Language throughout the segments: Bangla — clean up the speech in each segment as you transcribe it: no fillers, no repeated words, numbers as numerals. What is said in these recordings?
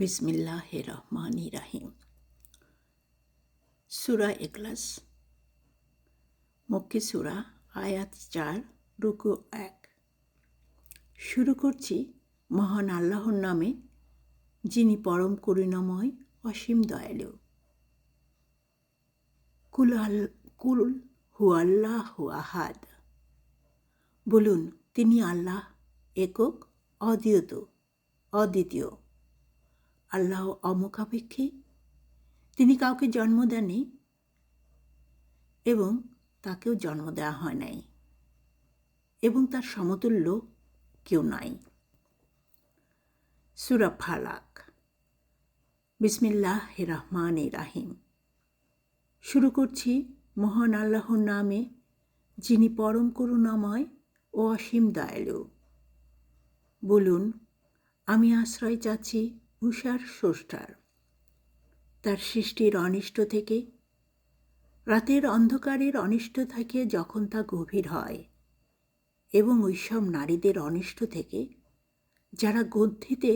বিসমিল্লাহির রহমানির রহিম। সূরা ইখলাস, মক্কি সূরা, আয়াত 4, রুকু 1। শুরু করছি মহান আল্লাহর নামে, যিনি পরম করুণাময়, অসীম দয়ালু। কুল হুয়াল্লাহু আহাদ। বলুন, তিনি আল্লাহ একক, অদ্বিতীয়। আল্লাহ অমুখাপেক্ষী। তিনি কাউকে জন্ম দেননি এবং তাকেও জন্ম দেওয়া হয় নাই, এবং তার সমতুল্য কেউ নাই। সূরা ফালাক। বিসমিল্লাহির রহমানির রহিম। শুরু করছি মহান আল্লাহর নামে, যিনি পরম করুণাময় ও অসীম দয়ালু। বলুন, আমি আশ্রয় চাচ্ছি উষার স্রষ্টার, তার সৃষ্টির অনিষ্ট থেকে, রাতের অন্ধকারের অনিষ্ট থেকে যখন তা গভীর হয়, এবং ওইসব নারীদের অনিষ্ট থেকে যারা গদ্দিতে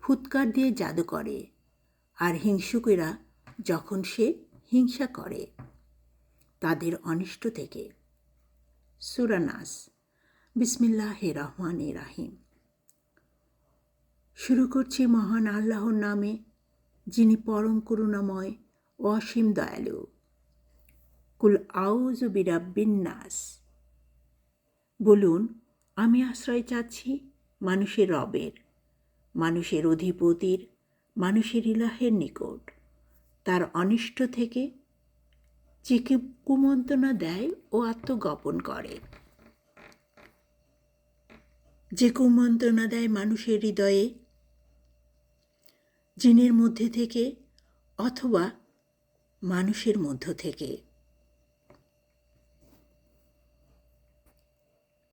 ফুৎকার দিয়ে জাদু করে, আর হিংসুকেরা যখন সে হিংসা করে, তাদের অনিষ্ট থেকে। সূরা নাস। বিসমিল্লাহির রহমানির রহিম। শুরু করছি মহান আল্লাহর নামে, যিনি পরম করুণাময় ও অসীম দয়ালু। কুল আউযু বিরাব্বিন নাস। বলুন, আমি আশ্রয় চাচ্ছি মানুষের রবের, মানুষের অধিপতির, মানুষের ইলাহের নিকট, তার অনিষ্ট থেকে, যে কুমন্ত্রণা দেয় ও আত্মগোপন করে, যে কুমন্ত্রণা দেয় মানুষের হৃদয়ে, জিনের মধ্যে থেকে অথবা মানুষের মধ্য থেকে।